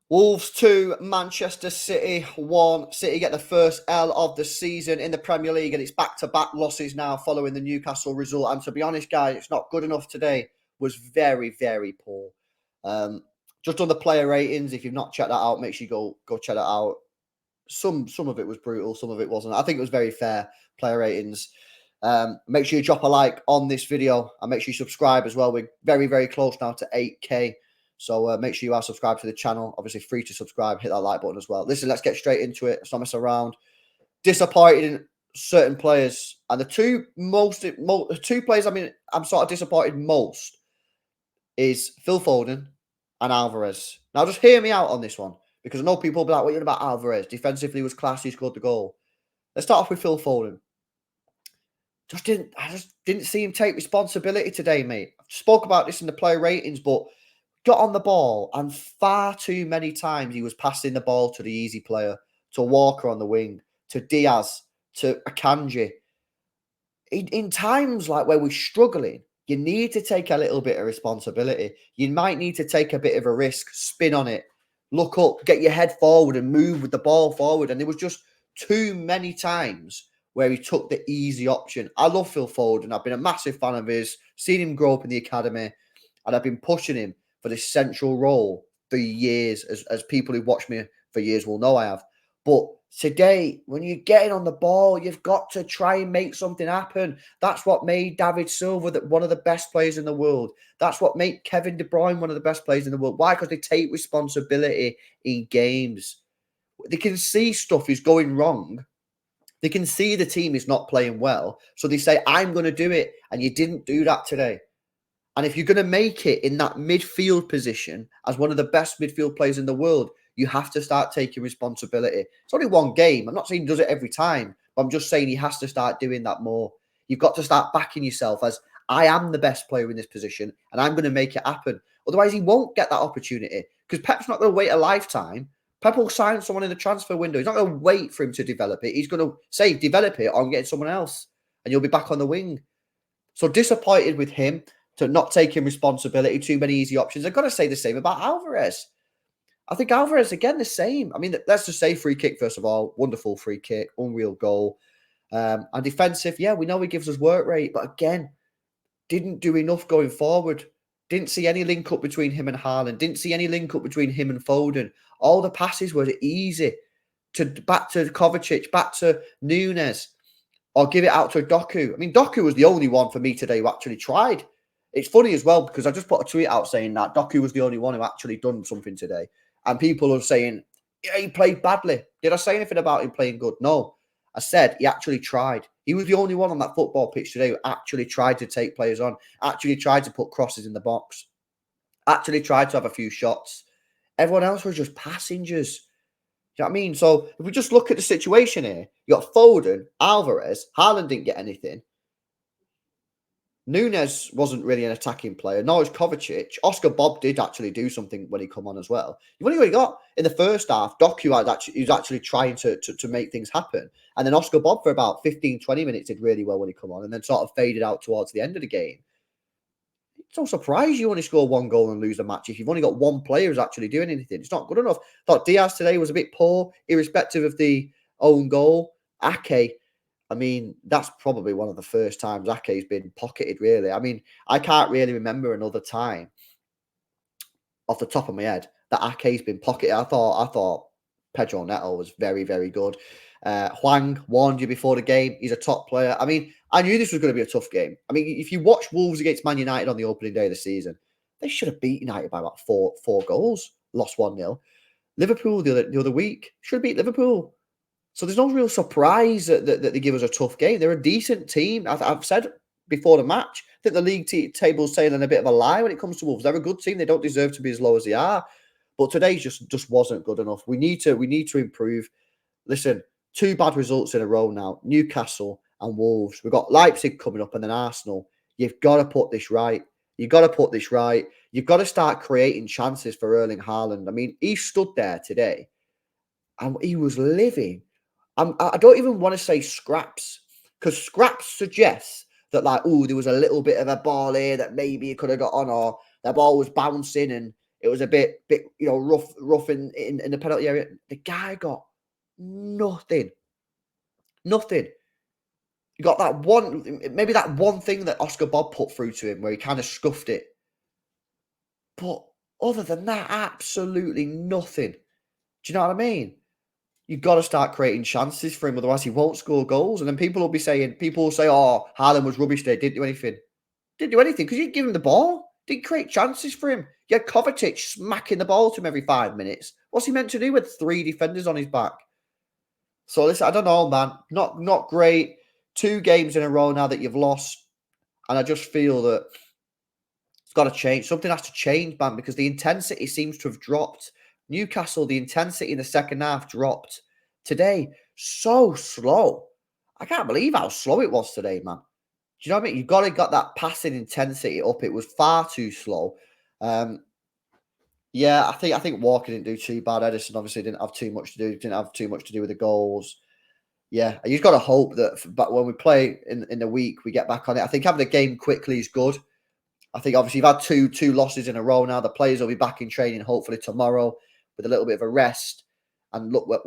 Wolves 2, Manchester City 1. City get the first L of the season in the Premier League, and it's back-to-back losses now following the Newcastle result. And to be honest, guys, it's not good enough today. Was very, very poor. Just on the player ratings, if you've not checked that out, make sure you go check that out. Some of it was brutal, some of it wasn't. I think it was very fair player ratings. Make sure you drop a like on this video and make sure you subscribe as well. We're very, very close now to 8K. So make sure you are subscribed to the channel. Obviously, free to subscribe. Hit that like button as well. Listen, let's get straight into it. Let's not mess around. Disappointed in certain players, and the two players. I mean, I'm sort of disappointed most is Phil Foden and Alvarez. Now, just hear me out on this one because I know people will be like, "What are you about Alvarez? Defensively, was class. He scored the goal." Let's start off with Phil Foden. I just didn't see him take responsibility today, mate. I spoke about this in the player ratings, but got on the ball, and far too many times he was passing the ball to the easy player, to Walker on the wing, to Diaz, to Akanji. In times like where we're struggling, you need to take a little bit of responsibility. You might need to take a bit of a risk, spin on it, look up, get your head forward and move with the ball forward. And there was just too many times where he took the easy option. I love Phil Foden. I've been a massive fan of his, seen him grow up in the academy, and I've been pushing him for this central role for years, as people who've watched me for years will know I have. But today, when you're getting on the ball, you've got to try and make something happen. That's what made David Silva one of the best players in the world. That's what made Kevin De Bruyne one of the best players in the world. Why? Because they take responsibility in games. They can see stuff is going wrong. They can see the team is not playing well. So they say, I'm going to do it. And you didn't do that today. And if you're going to make it in that midfield position as one of the best midfield players in the world, you have to start taking responsibility. It's only one game. I'm not saying he does it every time, but I'm just saying he has to start doing that more. You've got to start backing yourself as I am the best player in this position and I'm going to make it happen. Otherwise, he won't get that opportunity because Pep's not going to wait a lifetime. Pep will sign someone in the transfer window. He's not going to wait for him to develop it. He's going to say, develop it or I'm getting someone else and you'll be back on the wing. So disappointed with him to not taking responsibility, too many easy options. I've got to say the same about Alvarez. I think Alvarez, again, the same. I mean, let's just say free kick, first of all. Wonderful free kick, unreal goal. And defensive, yeah, we know he gives us work rate. But again, didn't do enough going forward. Didn't see any link up between him and Haaland. Didn't see any link up between him and Foden. All the passes were easy. Back to Kovacic, back to Nunes. Or give it out to Doku. I mean, Doku was the only one for me today who actually tried. It's funny as well because I just put a tweet out saying that Doku was the only one who actually done something today. And people are saying, yeah, he played badly. Did I say anything about him playing good? No. I said he actually tried. He was the only one on that football pitch today who actually tried to take players on, actually tried to put crosses in the box, actually tried to have a few shots. Everyone else was just passengers. You know what I mean? So if we just look at the situation here, you got Foden, Alvarez, Haaland didn't get anything. Nunes wasn't really an attacking player. Nor was Kovacic. Oscar Bob did actually do something when he come on as well. You've only got in the first half, Doku was actually trying to make things happen. And then Oscar Bob for about 15, 20 minutes did really well when he come on and then sort of faded out towards the end of the game. It's no surprise you only score one goal and lose the match if you've only got one player who's actually doing anything. It's not good enough. I thought Diaz today was a bit poor, irrespective of the own goal. Ake, I mean, that's probably one of the first times Ake's been pocketed, really. I mean, I can't really remember another time off the top of my head that Ake's been pocketed. I thought Pedro Neto was very, very good. Hwang warned you before the game. He's a top player. I mean, I knew this was going to be a tough game. I mean, if you watch Wolves against Man United on the opening day of the season, they should have beat United by about four goals, lost 1-0. Liverpool the other week should have beat Liverpool. So there's no real surprise that they give us a tough game. They're a decent team. I've said before the match that the league table's sailing a bit of a lie when it comes to Wolves. They're a good team. They don't deserve to be as low as they are. But today just wasn't good enough. We need to improve. Listen, 2 bad results in a row now. Newcastle and Wolves. We've got Leipzig coming up and then Arsenal. You've got to put this right. You've got to put this right. You've got to start creating chances for Erling Haaland. I mean, he stood there today and he was living. I don't even want to say scraps because scraps suggests that there was a little bit of a ball here that maybe he could have got on or the ball was bouncing and It was a bit, rough in the penalty area. The guy got nothing, nothing. You got that one, maybe that one thing that Oscar Bob put through to him where he kind of scuffed it. But other than that, absolutely nothing. Do you know what I mean? You've got to start creating chances for him, otherwise he won't score goals. And then people will say, oh, Haaland was rubbish there, didn't do anything. Didn't do anything because you didn't give him the ball. Didn't create chances for him. You had Kovacic smacking the ball to him every 5 minutes. What's he meant to do with 3 defenders on his back? So listen, I don't know, man. Not great. 2 games in a row now that you've lost. And I just feel that it's got to change. Something has to change, man, because the intensity seems to have dropped. Newcastle, the intensity in the second half dropped. Today, so slow. I can't believe how slow it was today, man. Do you know what I mean? You've got to get that passing intensity up. It was far too slow. Yeah, I think Walker didn't do too bad. Edison obviously didn't have too much to do. Didn't have too much to do with the goals. Yeah, you've got to hope that. But when we play in the week, we get back on it. I think having the game quickly is good. I think obviously you've had two losses in a row now. The players will be back in training hopefully tomorrow with a little bit of a rest and look what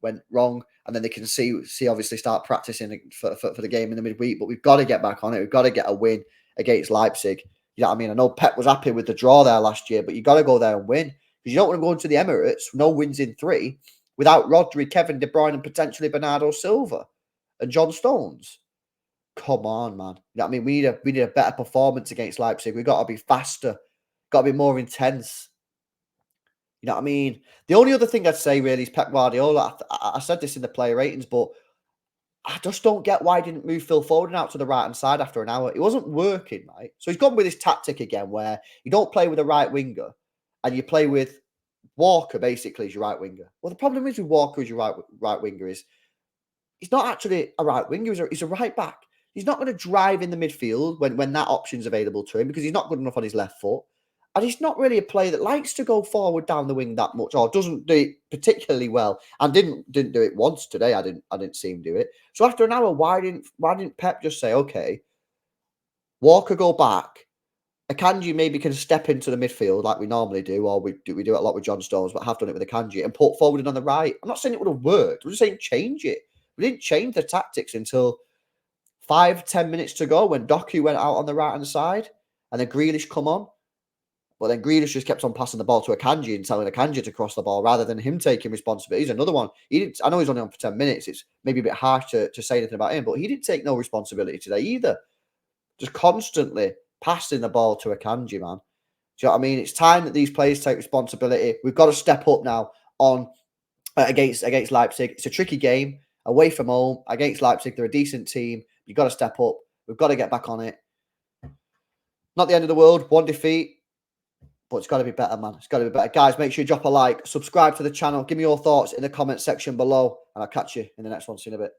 went wrong, and then they can see obviously start practicing for the game in the midweek. But we've got to get back on it. We've got to get a win against Leipzig. You know what I mean? I know Pep was happy with the draw there last year, but you got to go there and win because you don't want to go into the Emirates no wins in 3 without Rodri, Kevin De Bruyne, and potentially Bernardo Silva and John Stones. Come on, man. You know what I mean? We need a better performance against Leipzig. We've got to be faster, got to be more intense. You know what I mean? The only other thing I'd say really is Pep Guardiola. I said this in the player ratings, but I just don't get why he didn't move Phil Foden out to the right hand side after an hour. It wasn't working, right? So he's gone with this tactic again where you don't play with a right winger and you play with Walker basically as your right winger. Well, the problem is with Walker as your right winger is he's not actually a right winger. He's a right back. He's not going to drive in the midfield when that option's available to him because he's not good enough on his left foot. And he's not really a player that likes to go forward down the wing that much, or doesn't do it particularly well, and didn't do it once today. I didn't see him do it. So after an hour, why didn't Pep just say, okay, Walker go back, Akanji maybe can step into the midfield like we normally do, or we do it a lot with John Stones, but have done it with Akanji and put Foden on the right. I'm not saying it would have worked. I'm just saying change it. We didn't change the tactics until 5-10 minutes to go when Doku went out on the right hand side and then Grealish come on. But then Grealish just kept on passing the ball to Akanji and telling Akanji to cross the ball rather than him taking responsibility. He's another one. He didn't. I know he's only on for 10 minutes. It's maybe a bit harsh to say anything about him, but he didn't take no responsibility today either. Just constantly passing the ball to Akanji, man. Do you know what I mean? It's time that these players take responsibility. We've got to step up now on against Leipzig. It's a tricky game away from home against Leipzig. They're a decent team. You've got to step up. We've got to get back on it. Not the end of the world. 1 defeat. But it's got to be better, man. It's got to be better. Guys, make sure you drop a like. Subscribe to the channel. Give me your thoughts in the comment section below. And I'll catch you in the next one. See you in a bit.